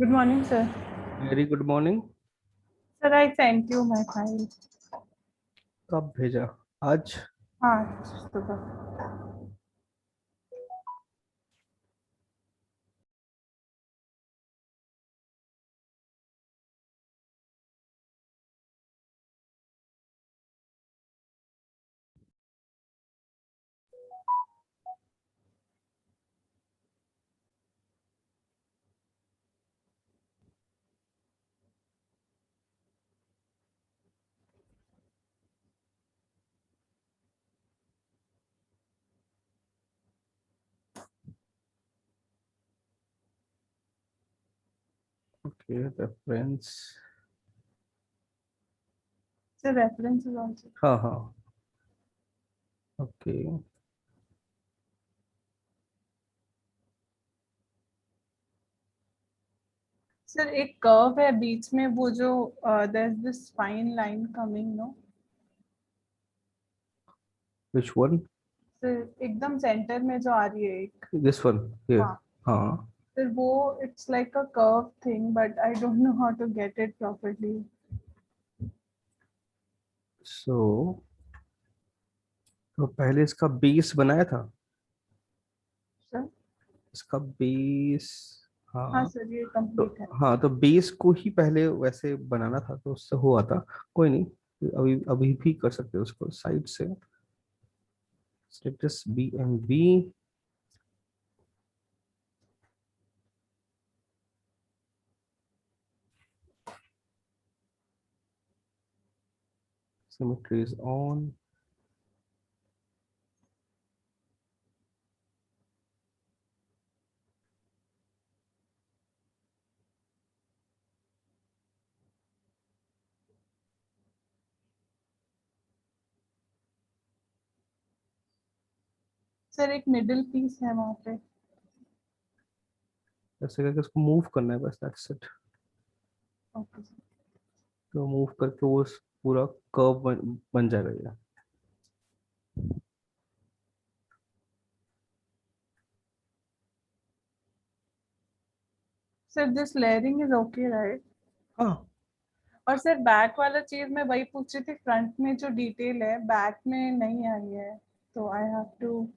Good morning, sir. Very good morning. Sir, I sent you my file. कब भेजा? आज? हाँ, सुबह. Okay, reference. Sir, reference is also. हाँ हाँ, ओके। Sir, एक curve है बीच में वो जो there's this fine line coming, no? Which one? Sir, एकदम center में जो आ रही है एक. This one? ये? हाँ. हाँ। Sir, वो it's like a curve thing, but I don't know how to get it properly. सो तो पहले इसका बेस बनाया था। Sir, इसका बेस। हाँ हाँ। sir, ये तो complete है. हाँ, तो बेस को ही पहले वैसे बनाना था तो उससे हुआ था। कोई नहीं, अभी अभी भी कर सकते हो उसको साइड से। Status B M B. Symmetry is on. Sir, एक middle piece है वहाँ पे. ऐसे करके उसको मूव करना है बस, दैट्स इट। Okay, sir. तो मूव करके वो पूरा कर्व बन जाएगा ये। Sir, this layering is okay, right? हाँ। और सर बैक वाला चीज मैं वही पूछ रही थी, फ्रंट में जो डिटेल है बैक में नहीं आई है, तो I have to.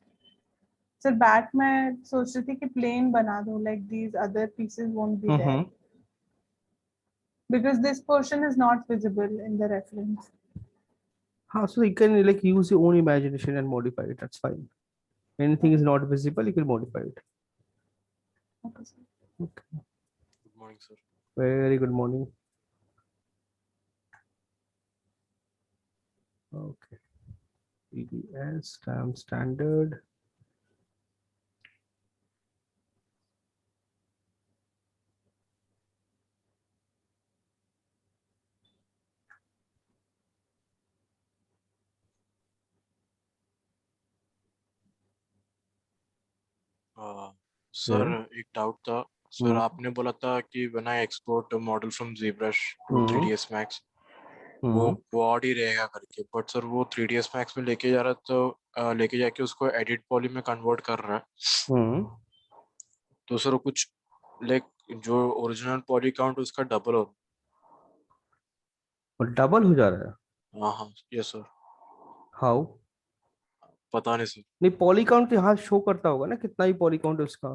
Sir back में सोच रही थी कि प्लेन बना दूं, like these other pieces won't be there hmm. Because this portion is not visible in the reference. हाँ, so you can like use your own imagination and modify it. That's fine. Anything is not visible, you can modify it. Okay sir. Okay. Good morning, sir. Very good morning. Okay. PDS stamp standard. Sir Yeah. एक doubt था. Sir हम्म आपने बोला था कि when I export a model from ZBrush to hmm 3ds Max वो हम्म quad ही रहेगा करके, but sir वो 3ds Max में लेके जा रहा है तो लेके जाके उसको एडिट पॉली में कन्वर्ट कर रहा है. हम्म। तो सर कुछ लाइक जो ओरिजिनल पॉली काउंट उसका डबल हो. और डबल हो जा रहा है? हाँ हाँ यस सर. हाउ? पता नहीं सर. नहीं, पॉली काउंट यहाँ शो करता होगा ना, कितना ही पॉली काउंट है उसका।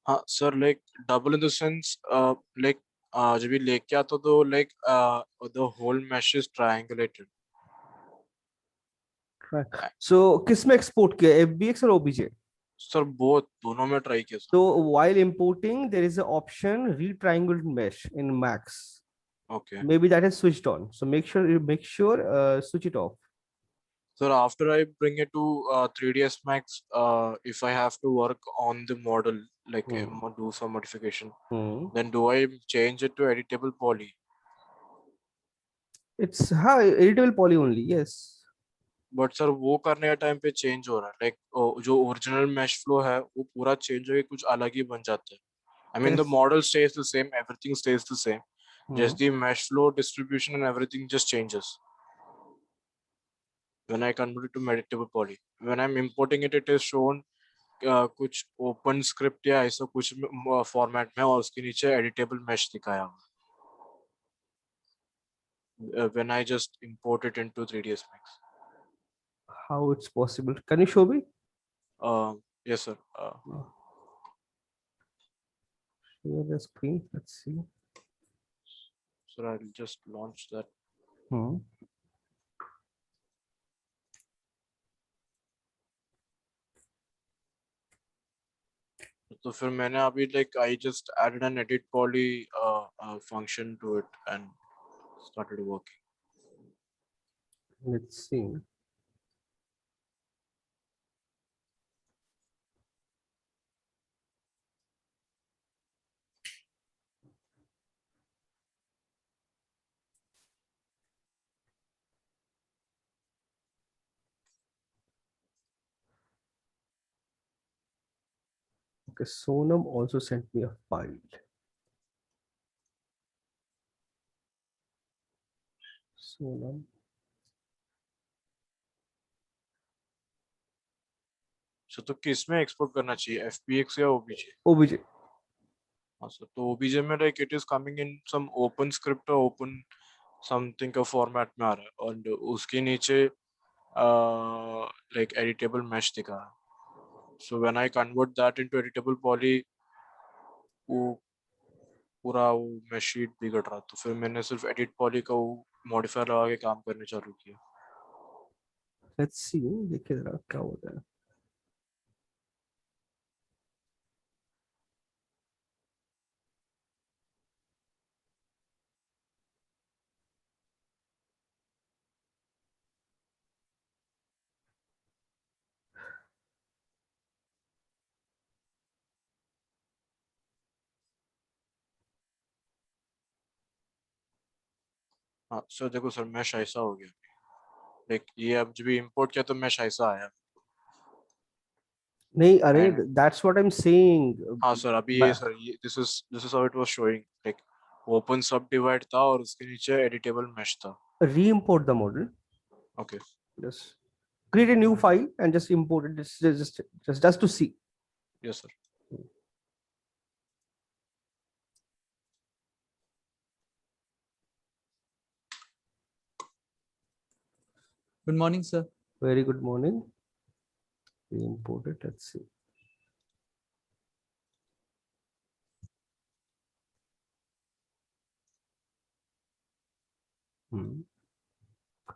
हाँ sir like double in the sense like जब भी लेके आता तो like the whole mesh is triangulated. So किस में एक्सपोर्ट किया, एफबीएक्स और ओबीजे? सर बोथ दोनों में ट्राई किया sir. So while importing, there is an option retriangle mesh in Max. Okay Maybe that is switched on. So make sure switch it off. sir, after I bring it to 3ds Max, if I have to work on the model like Hmm. do some modification, Hmm. then do I change it to editable poly? It's how editable poly only. Yes. But sir वो करने का time पे change हो रहा है like जो original mash flow है वो पूरा चेंज होके कुछ अलग ही बन जाता है. I mean the Yes. model stays the same, everything stays the same, Hmm. just the mesh flow distribution and everything just changes when I convert it to editable poly. When I'm importing it, it is shown कुछ open script या ऐसा कुछ format में और उसके नीचे editable mash दिखाया हुआ when I just import it into 3ds Max. How it's possible? Can you show me? Yes sir. Share the screen. Let's see. So I'll just launch that. Hmm. तो फिर मैंने अभी like I just added an edit poly function to it and started working. Let's see. Okay, Sonam also sent me a file. Sonam. So तो किसमें export करना चाहिए, FBX या OBJ? OBJ. हाँ सर, तो OBJ में like it is coming in some open script or open something का format में आ रहा है और उसके नीचे like editable mesh दिखा है. So when I convert that into editable poly, वो पूरा वो mesh sheet बिगड़ रहा, तो फिर मैंने सिर्फ edit poly का वो modifier लगा के काम करने चालू किया. Let's see. देखिए जरा क्या होता है. हाँ सर देखो सर, mesh ऐसा हो गया. Like ये अब जब भी import किया तो mesh ऐसा आया. नहीं अरे And that's what I'm saying. हाँ सर, अभी ये सर ये this is how it was showing, like open subdivide था और उसके नीचे editable mesh था. Re-import the model. Okay. Just create a new file and just import it. Just to see. Yes sir. Good morning, sir. Very good morning. Re-import it. Let's see.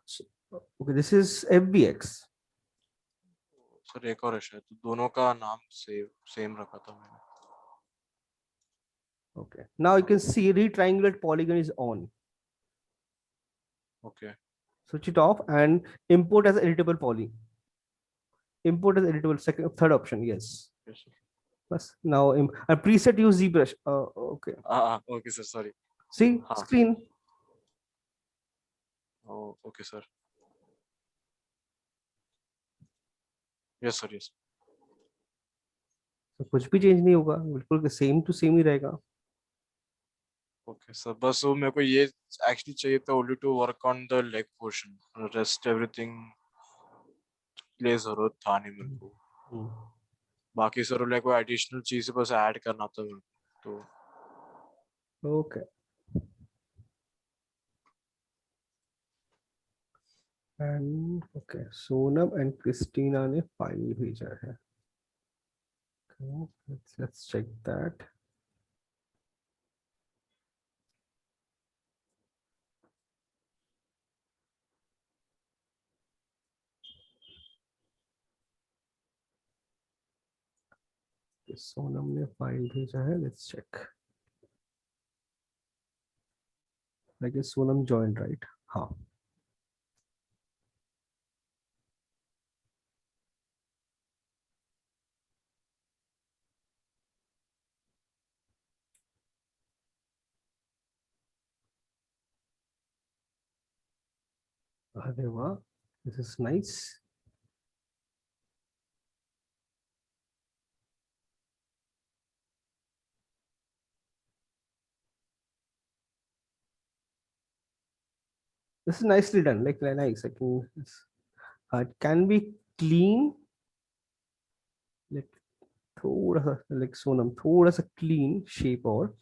So, okay, this is FBX. Sir एक और है शायद, तो दोनों का नाम same रखा था मैंने. Okay. Now you can see retriangulate polygon is on. Okay. Switch it off and import as editable poly. Import as editable. Third option. Yes. Yes sir. Plus now a preset use ZBrush. Okay. Okay sir, sorry. See हाँ. screen. Oh, okay sir. Yes sir, yes. तो कुछ भी change नहीं होगा, बिल्कुल same to same ही रहेगा. Okay sir, बस वो मेरे को ये actually चाहिए था only to work on the leg portion. Rest everything के लिए जरूरत था नहीं मेरे को. बाकी सर लाइक कोई एडिशनल चीज बस ऐड करना था मेरे को, तो okay. And okay, Sonam and Christina ने फाइल भेजा है. let's check that. सोनम ने फाइल भेजा है. Let's check. I guess Sonam joined, right? हाँ. अरे वाह, this is nice. This is nicely done, like nice. I can. It can be clean. थोड़ा सा like Sonam, थोड़ा सा clean shape or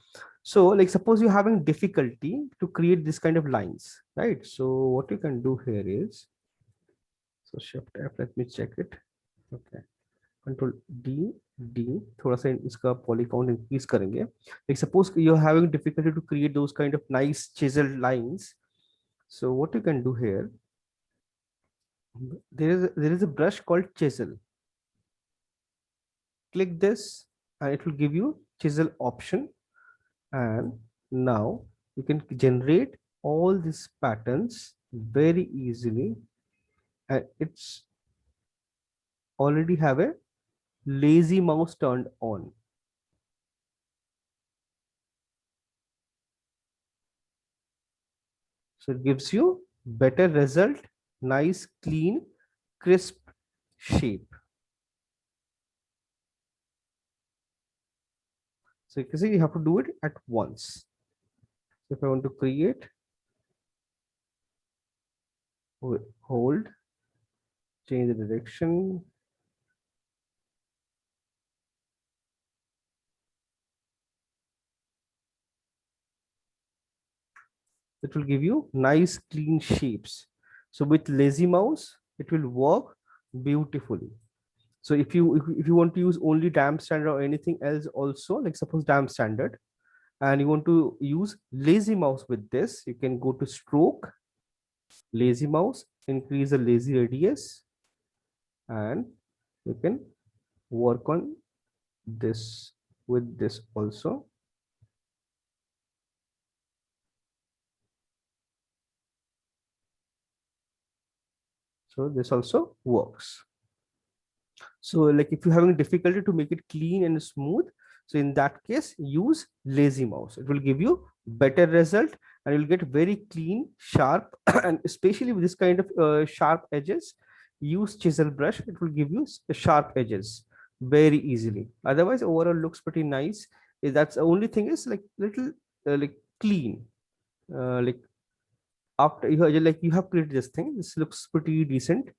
so like suppose you're having difficulty to create this kind of lines, right? So what you can do here is, so shift F, let me check it. Okay, control D, D, थोड़ा सा इसका poly count increase करेंगे. Like suppose you're having difficulty to create those kind of nice chiseled lines. So what you can do here, there is a brush called chisel. Click this and it will give you chisel option, and now you can generate all these patterns very easily, and it's already have a lazy mouse turned on. So it gives you better result, nice, clean, crisp shape. So you can see you have to do it at once. So if I want to create, hold, change the direction. It will give you nice clean shapes. So with lazy mouse, it will work beautifully. So if you want to use only damp standard or anything else also, like suppose damp standard, and you want to use lazy mouse with this, you can go to stroke, lazy mouse, increase the lazy radius, and you can work on this with this also. So this also works. So like if you're having difficulty to make it clean and smooth, so in that case, use lazy mouse. It will give you better result and you'll get very clean, sharp, and especially with this kind of sharp edges, use chisel brush. It will give you sharp edges very easily. Otherwise, overall looks pretty nice. That's the only thing is like little like clean. Like after you have created this thing, this looks pretty decent,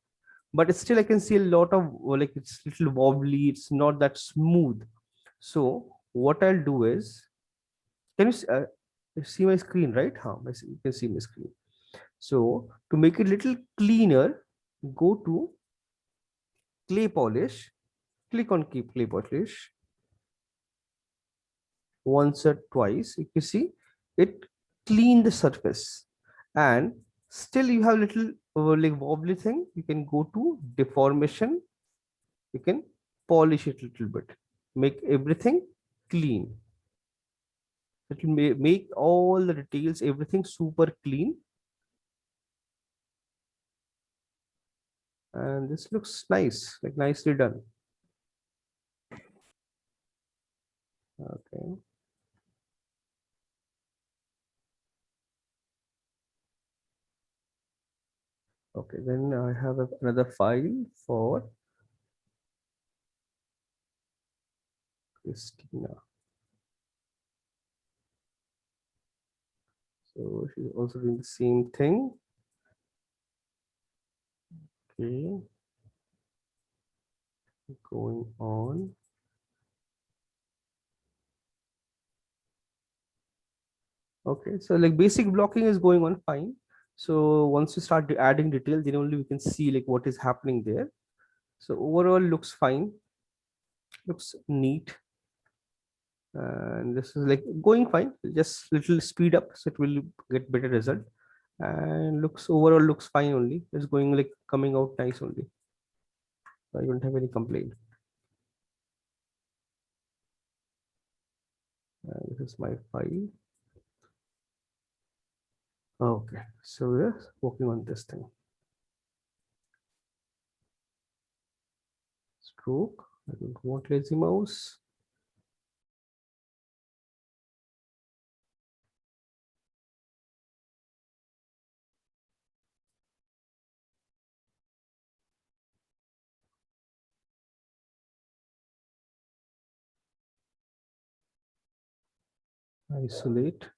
but still I can see a lot of like it's little wobbly, it's not that smooth. So what I'll do is, can you see my screen, right? You can see my screen. So to make it little cleaner, go to clay polish, click on keep clay polish once or twice. You can see it clean the surface, and still you have little like wobbly thing. You can go to deformation, you can polish it a little bit, make everything clean. It will make all the details, everything super clean, and this looks nice, like nicely done. Okay, okay, then I have another file for Christina. So she's also doing the same thing. Okay, going on. Okay, so like basic blocking is going on fine. So once you start adding detail, then only we can see like what is happening there. So overall looks fine, looks neat, and this is like going fine. Just little speed up, so it will get better result. And looks overall looks fine only. It's going like coming out nice only. So I don't have any complaint. This is my file. Okay, so we're working on this thing. Stroke. I don't want lazy mouse. Isolate.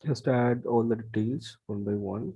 Just add all the details one by one.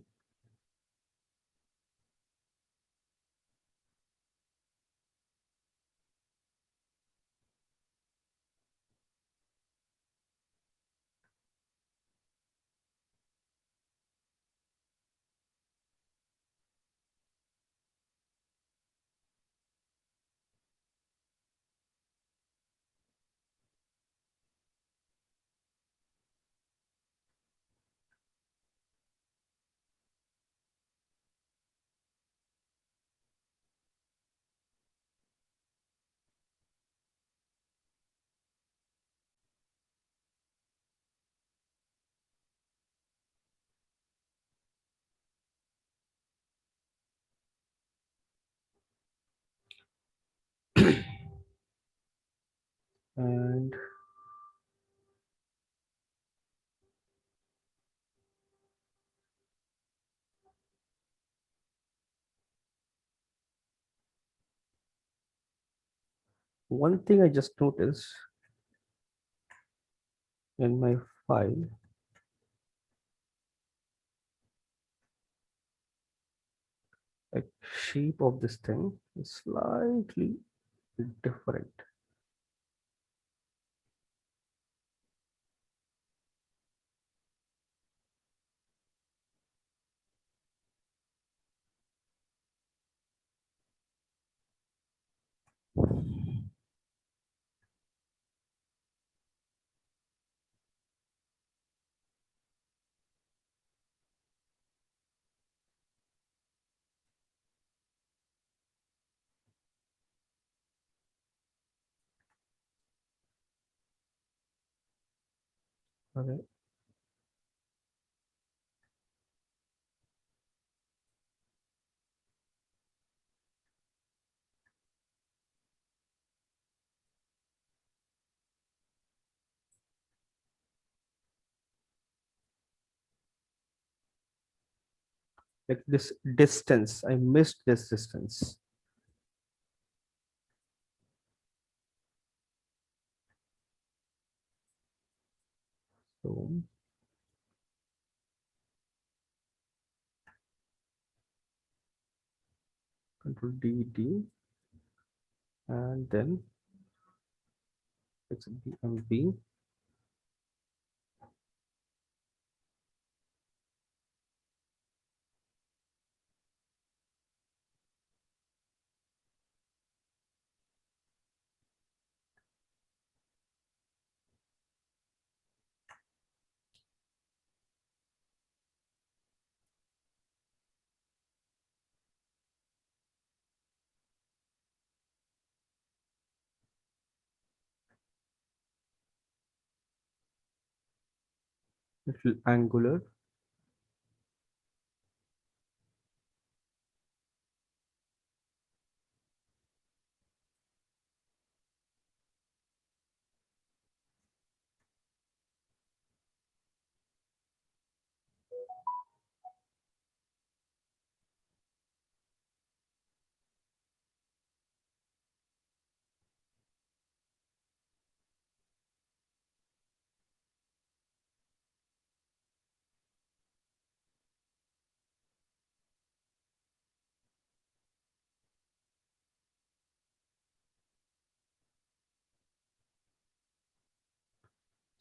And one thing I just noticed in my file, like shape of this thing is slightly different. Okay. Like this distance, I missed this distance. So Control D, and then it's BMP. Little angular.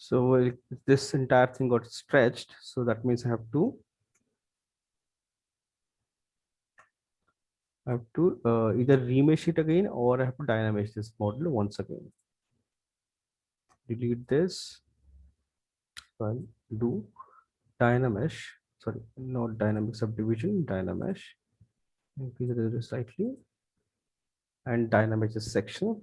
So this entire thing got stretched. So that means I have to either remesh it again, or I have to dynamesh this model once again. Delete this. I'll do dynamesh. Sorry, not dynamic subdivision, dynamesh. Increase the resolution slightly and dynamesh this section.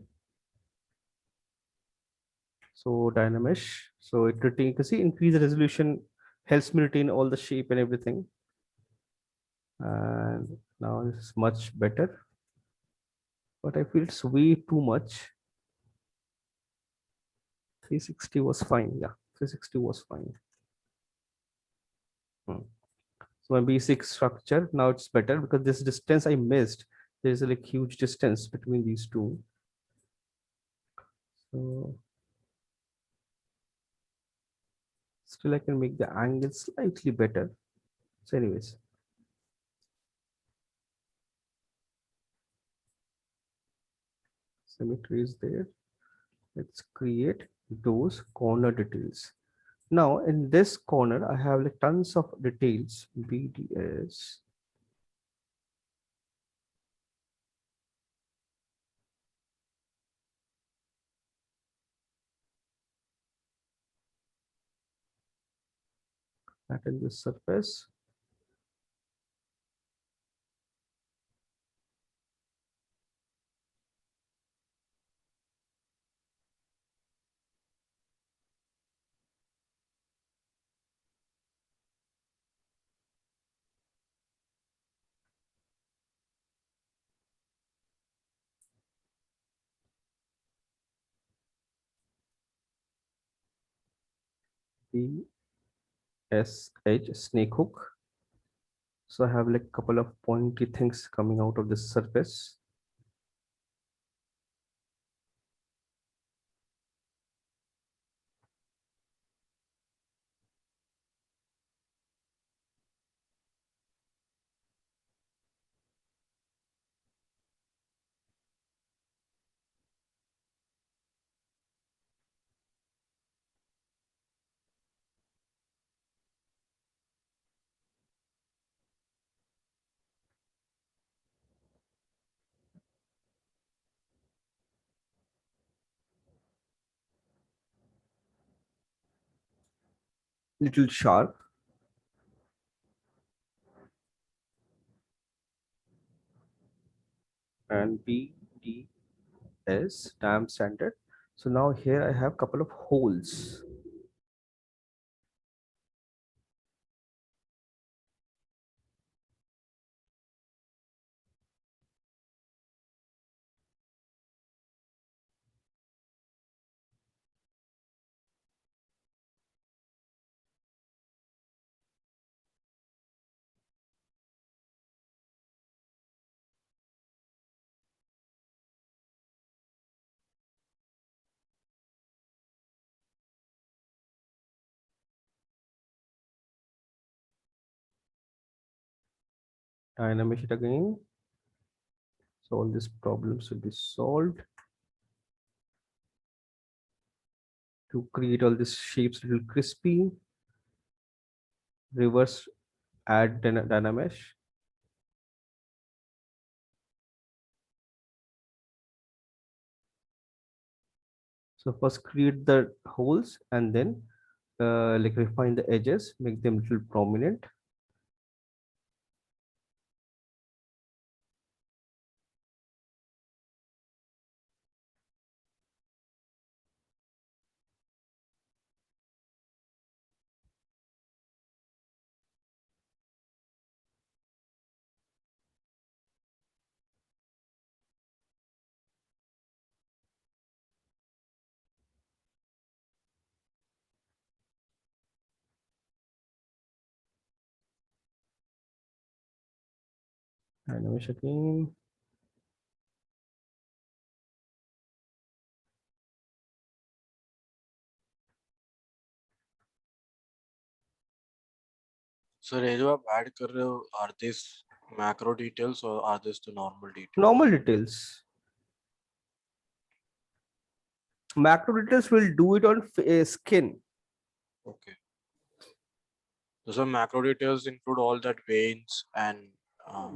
So dynamesh. So it retain, you can see increase the resolution helps me retain all the shape and everything. And now this is much better, but I feel it's way too much. 360 was fine. Yeah, 360 was fine. So my basic structure now it's better because this distance I missed. There's a like huge distance between these two. So Still, I can make the angle slightly better. So anyways, symmetry is there. Let's create those corner details. Now in this corner, I have like tons of details. BDS. Pattern this surface. BSH snake hook. So I have like a couple of pointy things coming out of this surface. Little sharp. And BDS damn standard. So now here I have a couple of holes. Dynamic it again. So all these problems will be solved. To create all these shapes a little crispy. Reverse add Dynamesh. So first create the holes and then like refine the edges, make them little prominent. Dynamesh again. Sir ये जो आप add कर रहे हो are these macro details or are these the normal details? Normal details. Macro details will do it on skin. Okay. So some macro details include all that veins and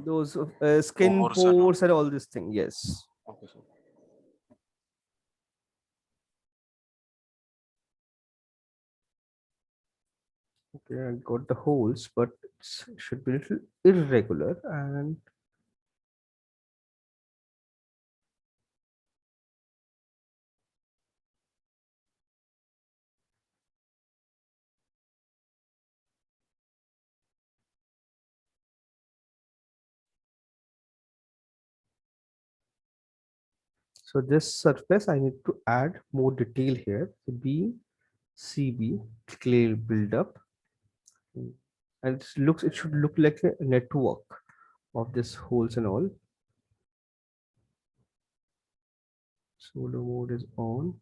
Those skin pores and all. pores and all these things. Yes. Okay, sir. Okay, I got the holes, but it should be a little irregular. And so this surface, I need to add more detail here. So BCB clay buildup, and it should look like a network of this holes and all. Solo mode is on.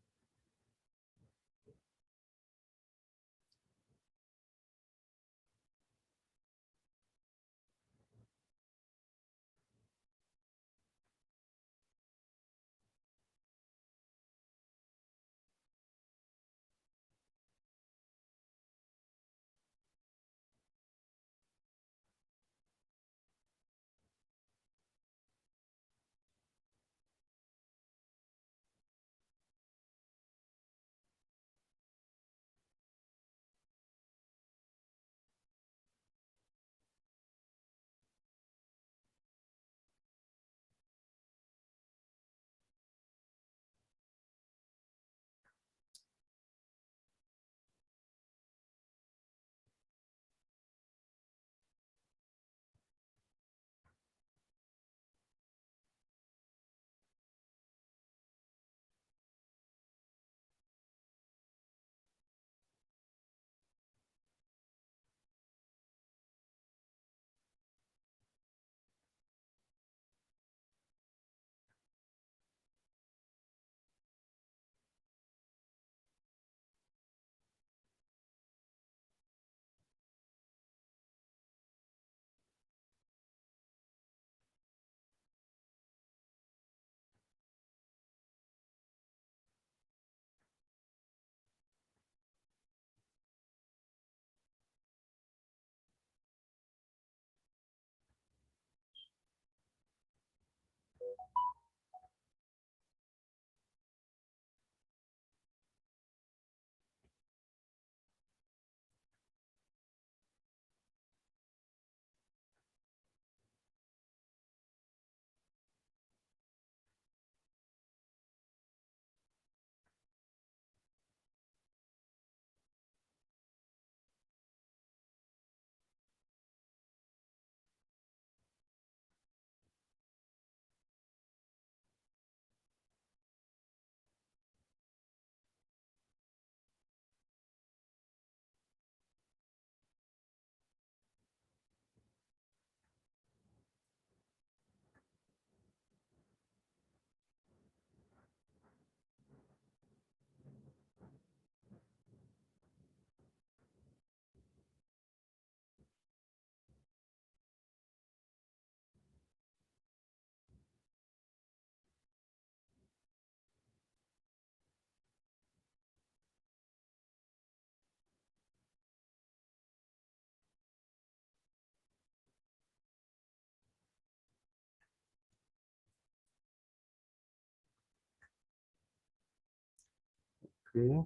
Okay.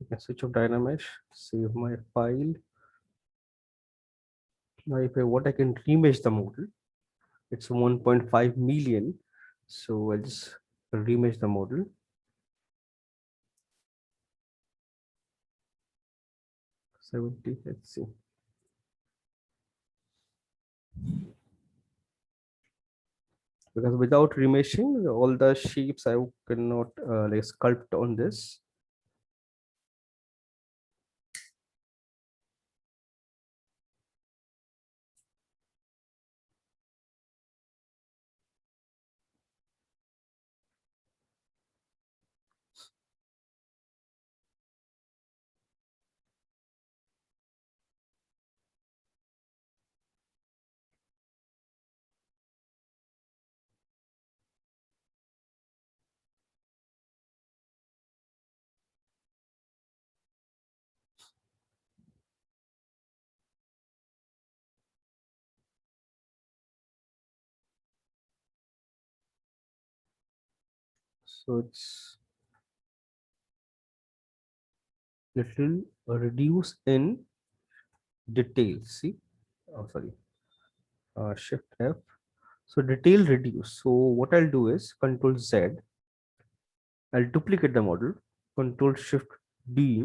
I can switch off Dynamesh, save my file. Now if I want, I can remesh the model. It's 1.5 million. So I'll just remesh the model. Let's see. Because without remeshing, all the shapes I cannot like sculpt on this. So it's little reduce in detail. See, oh sorry, Shift F. So detail reduce. So what I'll do is Control Z. I'll duplicate the model. Control Shift D.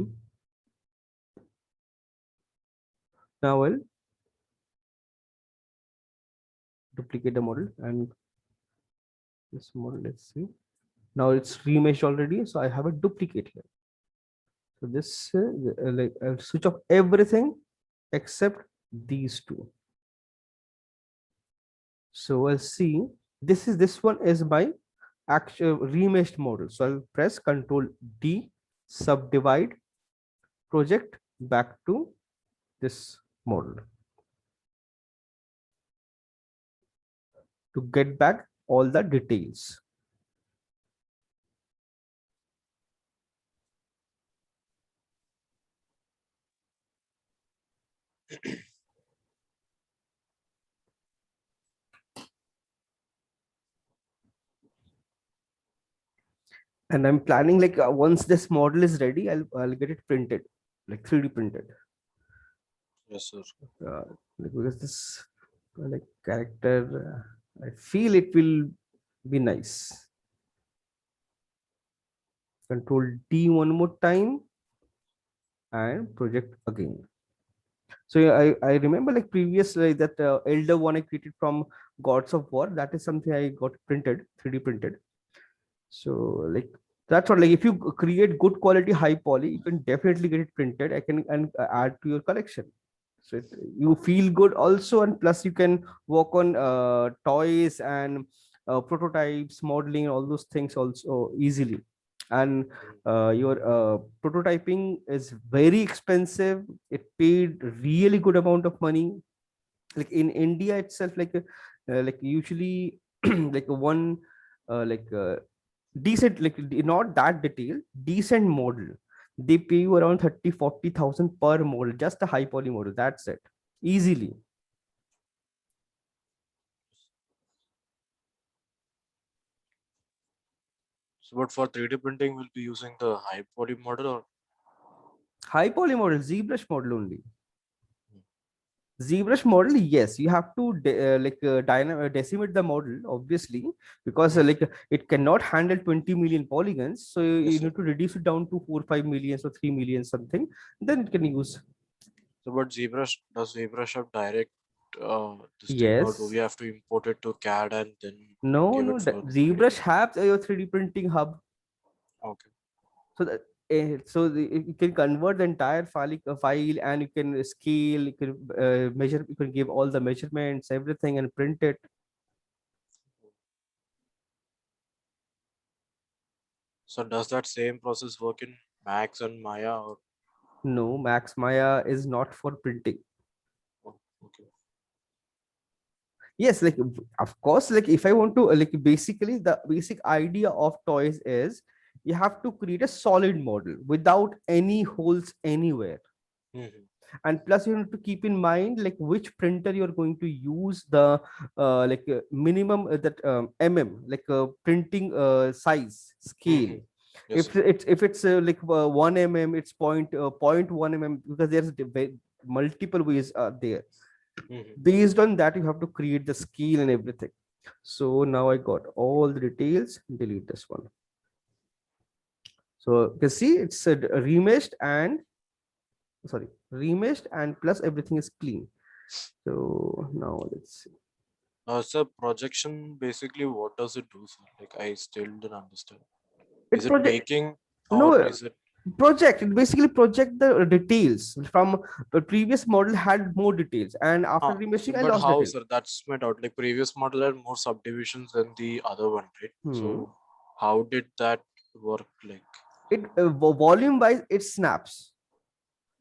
Now I'll duplicate the model and this model. Let's see. Now it's remeshed already, so I have a duplicate here. So this like I'll switch off everything except these two. So I'll see this one is my actual remeshed model. So I'll press Control D, subdivide, project back to this model to get back all the details. And I'm planning like once this model is ready, I'll get it printed, like 3D printed. Yes, sir. Like, because this like character, I feel it will be nice. Control D one more time and project again. So yeah, I remember like previously that elder one I created from Gods of War. That is something I got printed, 3D printed. So like that's what, like if you create good quality high poly, you can definitely get it printed. I can and add to your collection. So you feel good also, and plus you can work on toys and prototypes, modeling, all those things also easily. And your prototyping is very expensive. It paid really good amount of money. Like in India itself, like usually like one like decent, like not that detailed, decent model, they pay you around 30,000-40,000 per model, just a high poly model. That's it, easily. So, but for 3D printing, we'll be using the high poly model or High poly model, ZBrush model only. ZBrush model, yes, you have to decimate the model, obviously, because like it cannot handle 20 million polygons. So you sir. need to reduce it down to 4-5 million or 3 million something. Then it can use. So, but ZBrush, does ZBrush have direct this thing, or do Yes. we have to import it to CAD and then No, give no. it for 3D ZBrush printing? has your 3D printing hub. Okay. So that you can convert the entire file, and you can scale, you can measure, you can give all the measurements, everything, and print it. So, does that same process work in Max and Maya? Or No, Max Maya is not for printing. oh, okay. Yes, like of course, like if I want to like basically the basic idea of toys is you have to create a solid model without any holes anywhere. Mhm. And plus you need to keep in mind like which printer you're going to use, the minimum that printing size scale. Mhm. Yes, if it's like 1 mm, it's 0.1 mm, because there's multiple ways there. Based on that, you have to create the scale and everything. So now I got all the details. Delete this one. So you can see it's remeshed and remeshed and plus everything is clean. So now let's see. Sir, projection basically what does it do, sir? Like I still didn't understand. It Is it project baking no or is it? project. It basically project the details from the previous model had more details, and after remeshing, I But lost how, detail. sir? That's my doubt. Like previous model had more subdivisions than the other one, right? So how did that work? Like It volume wise, it snaps.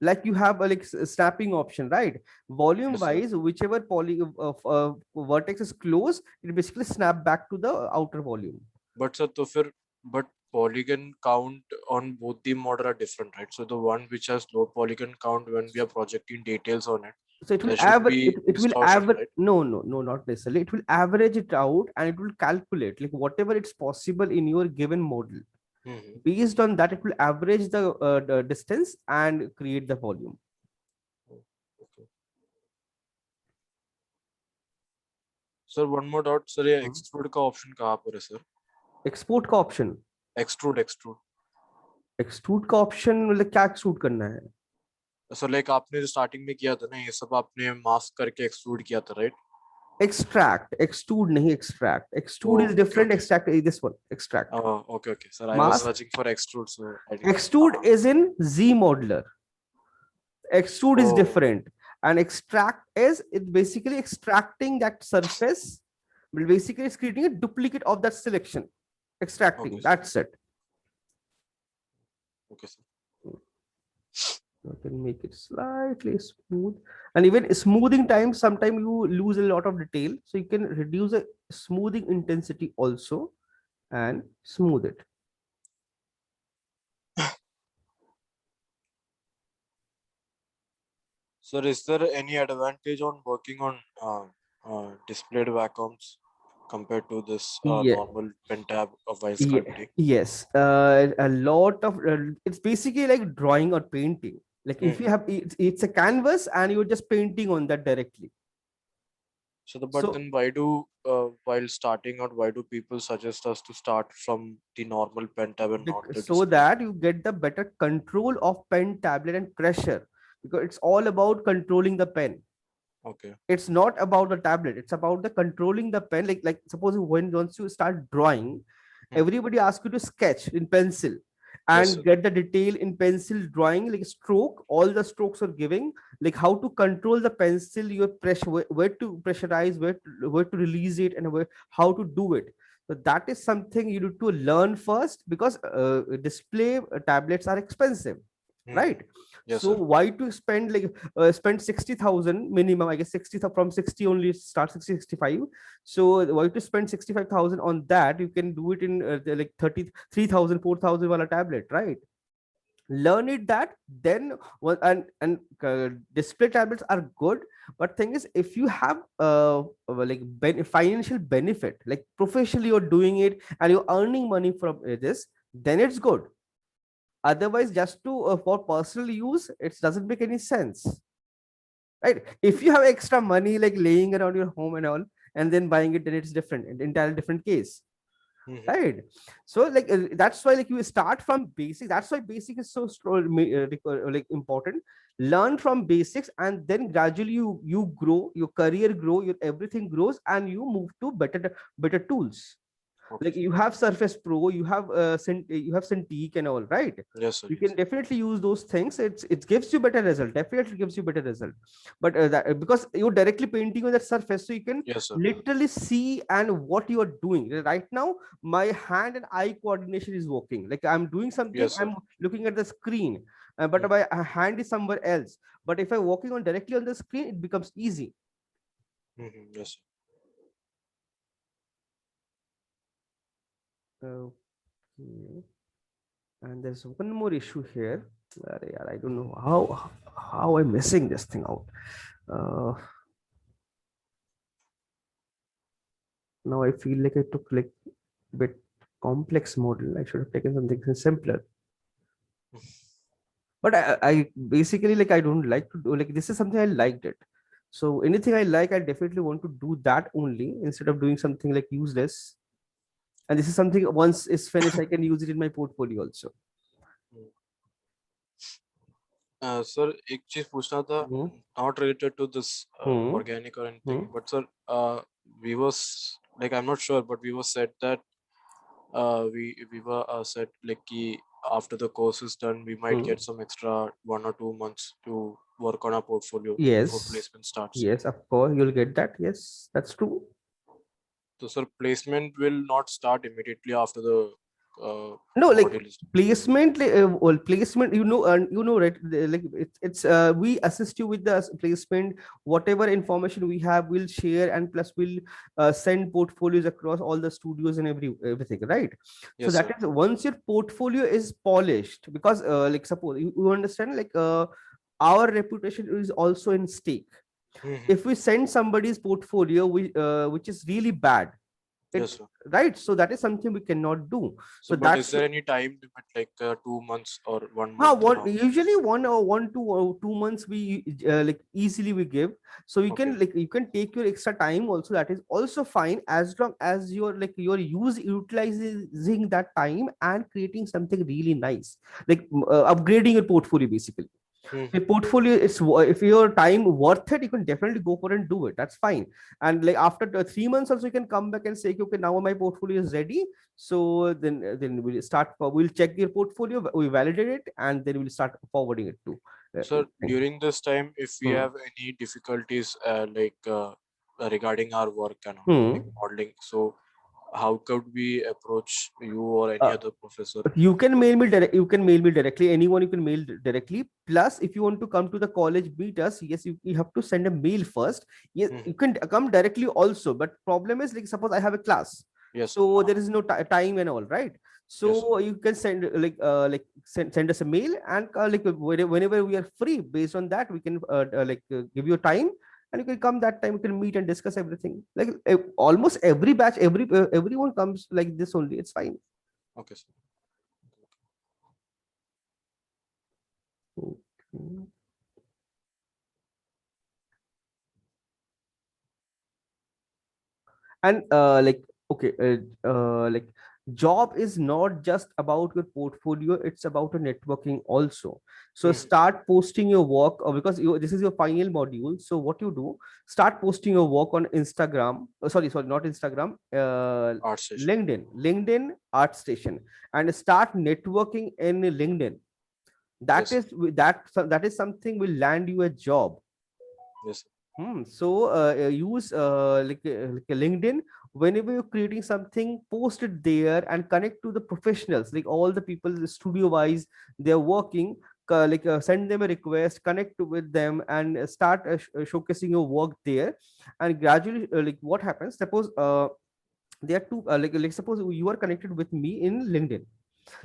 Like you have a like snapping option, right? Volume Yes, sir. wise, whichever vertex is close, it basically snap back to the outer volume. But sir, but polygon count on both the model are different, right? So the one which has low polygon count, when we are projecting details on it, So it will there should average. be It will distortion, average. right? No, not necessarily. It will average it out, and it will calculate like whatever it's possible in your given model. Based on that, it will average the distance and create the volume. Okay. Sir, one more doubt. Sir, ये extrude का option कहाँ पर है, sir? Export का option. Extrude. Extrude का option मतलब क्या extrude करना है? So like आपने जो starting में किया था ना, ये सब आपने mask करके extrude किया था, right? Extract, extrude नहीं extract. Extrude is different. Extract is this one. Extract. Oh, okay. Sir, I was searching for extrude, so I didn't. Extrude is in Z modeler. Extrude is different, and extract is it basically extracting that surface. But basically, it's creating a duplicate of that selection. Extracting. Okay, That's it. Okay, sir. I can make it slightly smooth, and even smoothing time, sometimes you lose a lot of detail, so you can reduce the smoothing intensity also and smooth it. Sir, is there any advantage on working on displayed vacuums compared to this normal pentab of vice sculpting? Yes, a lot of it's basically like drawing or painting. Like if you have it's a canvas and you're just painting on that directly. So then why do while starting out, why do people suggest us to start from the normal pen tab and not the so that you get the better control of pen tablet and pressure, because it's all about controlling the pen. Okay. It's not about the tablet, it's about the controlling the pen. Like suppose once you start drawing, everybody asks you to sketch in pencil and get the detail in pencil drawing, like stroke, all the strokes are giving, like how to control the pencil, your pressure, where to pressurize, where to release it, and how to do it. So that is something you need to learn first, because display tablets are expensive, right? Yes, so sir. why to spend like spend 60,000 minimum? I guess 60 from 60 only start 60 65. So why to spend 65,000 on that? You can do it in like 33,000 4,000 wala tablet, right? Learn it that then and display tablets are good, but thing is, if you have like financial benefit, like professionally you're doing it and you're earning money from this, then it's good. Otherwise, just to for personal use, it doesn't make any sense, right? If you have extra money like laying around your home and all, and then buying it, then it's different, an entirely different case, right? So like that's why like you start from basic. That's why basic is so like important. Learn from basics, and then gradually you grow, your career grow, your everything grows, and you move to better tools. Like you have Surface Pro, you have Cintiq and all, right? Yes, sir. You can definitely use those things. It gives you better result. Definitely gives you better result. But because you're directly painting on that surface, so you can literally see and what you are doing. Right now, my hand and eye coordination is working. Like I'm doing something, I'm looking at the screen, but my hand is somewhere else. But if I'm working on directly on the screen, it becomes easy. Yes. Okay. And there's one more issue here. I don't know how I'm missing this thing out. Now I feel like I took like bit complex model. I should have taken something simpler. But I basically like I don't like to do like this is something I liked it. So anything I like, I definitely want to do that only instead of doing something like useless. And this is something once it's finished, I can use it in my portfolio also. Sir एक चीज पूछना था, not related to this organic or anything, but sir, we was like I'm not sure, but we was said that we were said like ki after the course is done, we might get some extra 1 or 2 months to work on our portfolio before Yes. placement starts. Yes, of course, you'll get that. Yes, that's true. So sir, placement will not start immediately after the No, like module is done. placement, well, placement, right? Like it's we assist you with the placement. Whatever information we have, we'll share, and plus we'll send portfolios across all the studios and everything, right? Yes, So that sir. is once your portfolio is polished, because like suppose you understand, like our reputation is also in stake. If we send somebody's portfolio which is really bad, Yes, sir. right? So that is something we cannot do. So, but that's is there any time limit, like 2 months or 1 month? what usually 1 or 2 months we like easily we give. So you can like you can take your extra time also, that is also fine, as long as you're like you're utilizing that time and creating something really nice, like upgrading your portfolio basically. The portfolio is if your time worth it, you can definitely go for and do it, that's fine. And like after 3 months also you can come back and say, okay, now my portfolio is ready. So then we'll check your portfolio, we validate it, and then we'll start forwarding it to Sir, during this time, if we have any difficulties regarding our work and all, like modeling, so how could we approach you or any other professor? You can mail me directly, anyone you can mail directly. Plus if you want to come to the college, meet us, yes, you have to send a mail first. Yes, you can come directly also, but problem is like suppose I have a class. Yes, so there is no time and all, right? So Yes, you can send send us a mail, and like whenever we are free, based on that we can give you time, and you can come that time, you can meet and discuss everything. Like almost every batch, everyone comes like this only, it's fine. okay, sir. Okay. And like okay, like job is not just about your portfolio, it's about your networking also. So start posting your work, because this is your final module. So what you do, start posting your work on Instagram, sorry, not Instagram, ArtStation. LinkedIn ArtStation, and start networking in LinkedIn. That Yes. that is something will land you a job. Yes. So use like a LinkedIn. Whenever you're creating something, post it there and connect to the professionals, like all the people studio wise they're working. Send them a request, connect with them, and start showcasing your work there. And gradually, like what happens? Suppose there are two, like suppose you are connected with me in LinkedIn.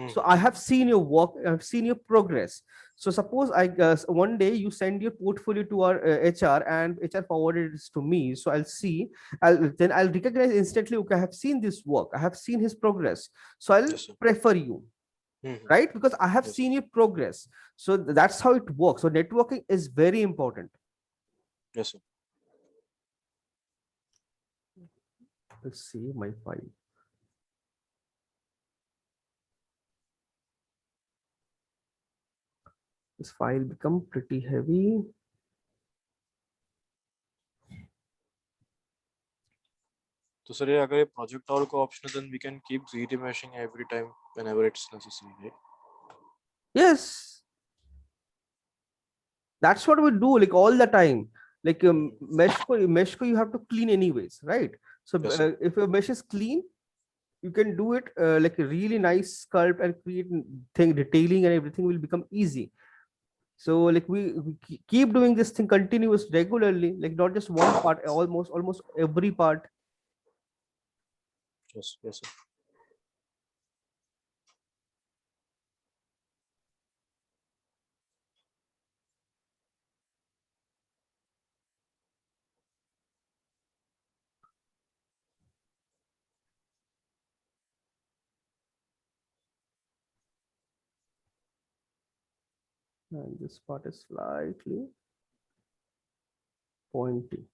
So I have seen your work, I've seen your progress. So suppose I guess one day you send your portfolio to our HR, and HR forwarded it to me. So I'll see, I'll recognize instantly, okay, I have seen this work, I have seen his progress, so I'll Yes, sir. prefer you, right? Because I have seen your progress. So that's how it works. So networking is very important. Yes, sir. Let's see my file. This file become pretty heavy. So sir, अगर ये project और को optional, then we can keep z-remeshing every time whenever it's necessary, right? Yes, that's what we do, like all the time. Like mesh ko you have to clean anyways, right? So Yes, sir. if your mesh is clean, you can do it like a really nice sculpt and create thing, detailing and everything will become easy. So like we keep doing this thing continuous regularly, like not just one part, almost every part. Yes, yes, sir. and this part is slightly pointy.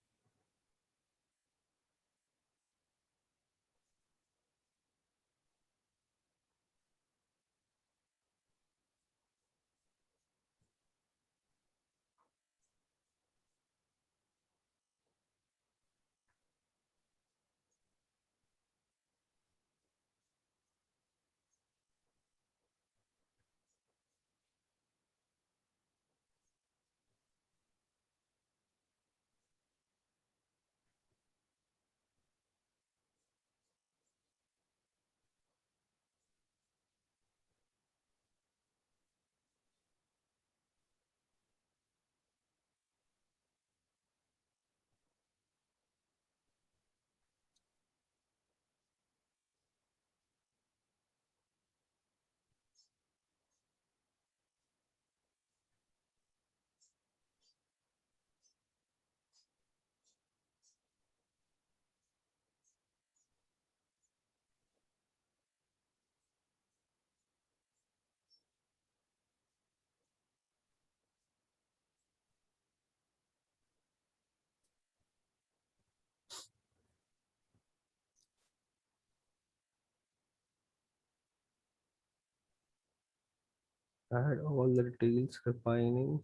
Add all the details, refining.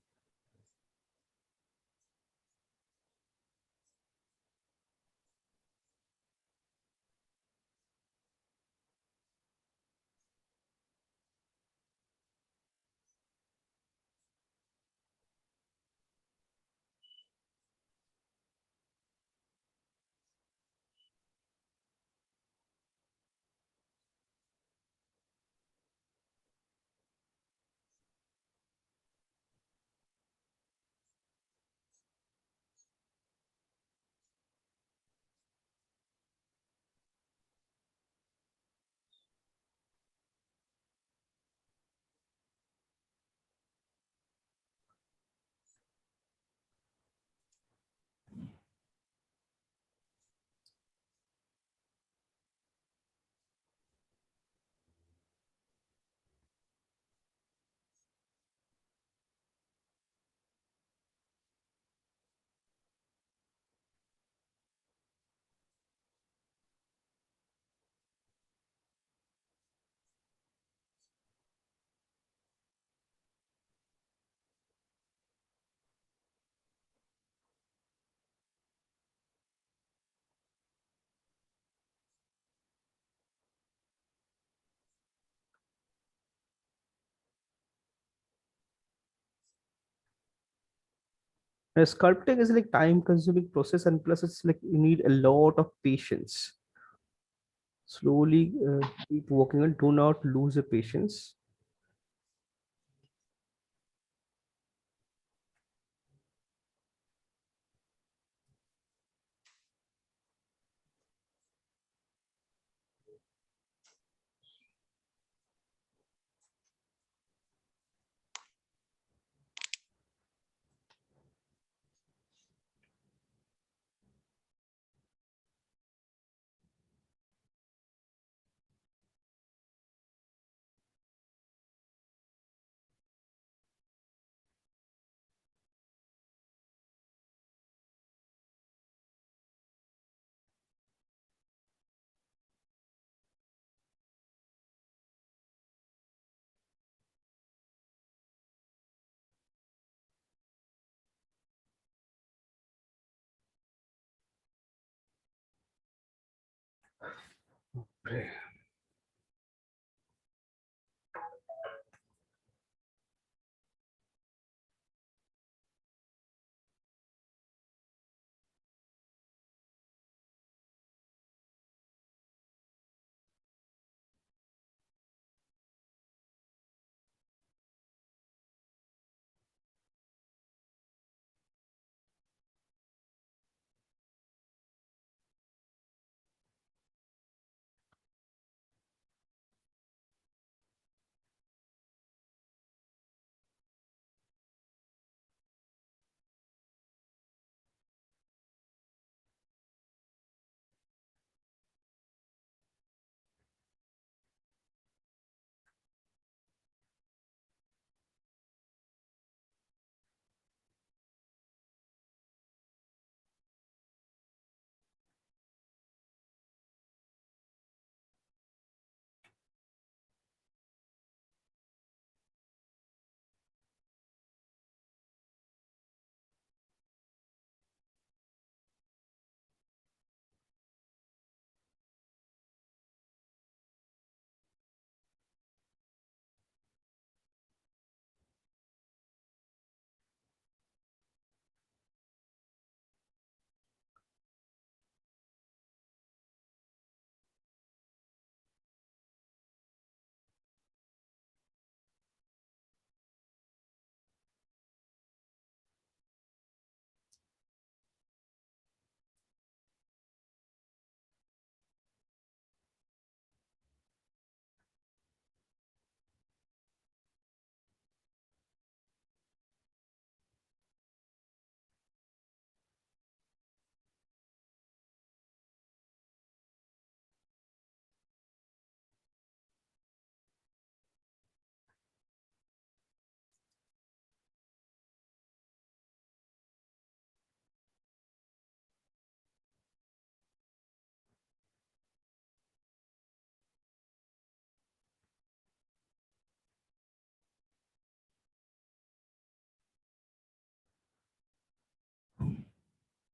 Sculpting is like time consuming process, and plus it's like you need a lot of patience. Slowly keep working on, do not lose the patience.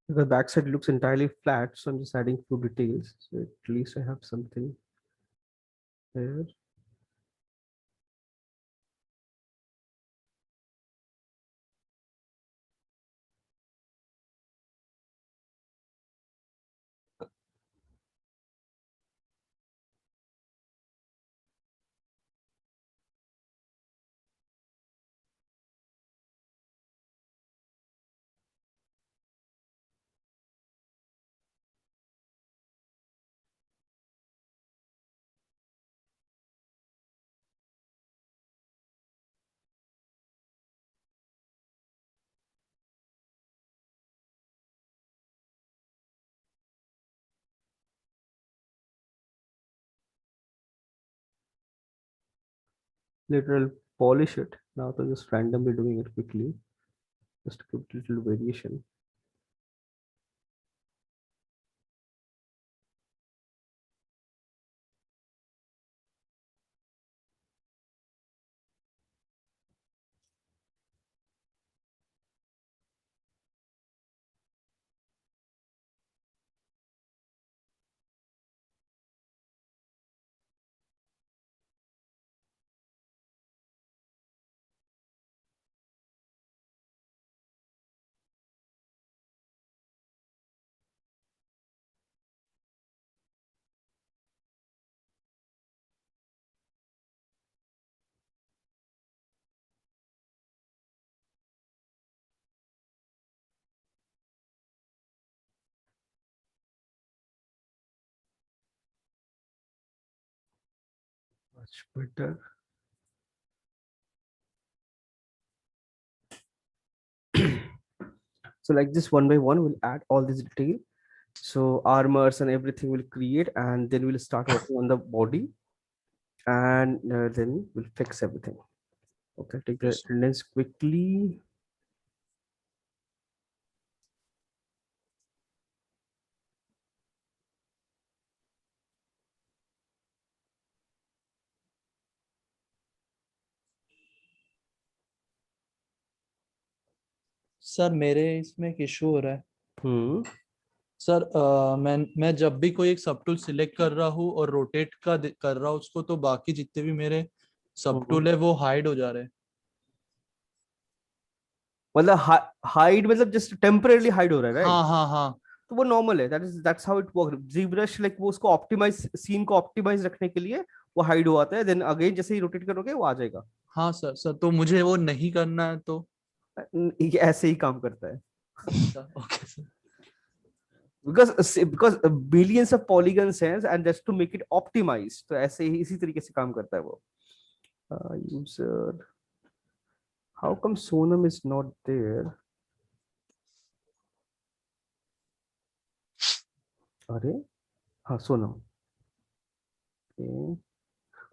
The backside looks entirely flat, so I'm just adding few details. So at least I have something there. Later I'll polish it. Now I'm just randomly doing it quickly, just to give it a little variation. Much better. So like this, one by one, we'll add all this detail. So armors and everything will create, and then we'll start working on the body, and then we'll fix everything. Okay, take the Yes, sir. attendance quickly. Sir मेरे इसमें एक issue हो रहा है sir. मैं जब भी कोई एक सब टूल सिलेक्ट कर रहा हूँ और रोटेट कर रहा हूँ उसको, तो बाकी जितने भी मेरे सब टूल है वो हाइड हो जा रहे हैं। मतलब हाइड मतलब जस्ट टेम्परेली हाइड हो रहा है, राइट? हाँ हाँ हाँ तो वो नॉर्मल है, that's how it work. ZBrush like वो उसको ऑप्टिमाइज, सीन को ऑप्टिमाइज रखने के लिए वो हाइड हो आता है, देन अगेन जैसे ही रोटेट करोगे वो आ जाएगा। हाँ सर। सर तो मुझे वो नहीं करना है तो? ये ऐसे ही काम करता है। अच्छा okay sir. because billions of polygons हैं and just to make it optimized, तो ऐसे ही इसी तरीके से काम करता है वो। User, how come Sonam is not there? अरे हाँ, Sonam.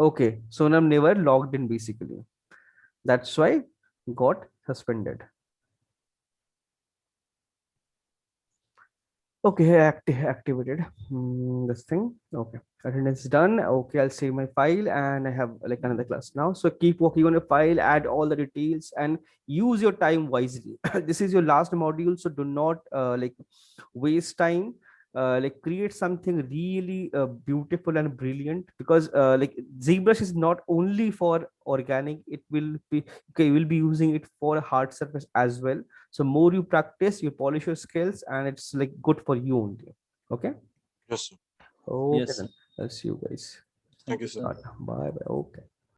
Okay, Sonam never logged in basically. That's why got suspended. Okay, activated this thing. Okay, attendance is done. Okay, I'll save my file and I have like another class now. So keep working on your file, add all the details and use your time wisely. This is your last module, so do not like waste time. Like create something really beautiful and brilliant, because like ZBrush is not only for organic, it will be, okay, you will be using it for a hard surface as well. So more you practice, you polish your skills, and it's like good for you only. Okay. Yes, sir. Okay Yes, then. sir. I'll see you guys. Thank you, sir. Bye bye. Okay.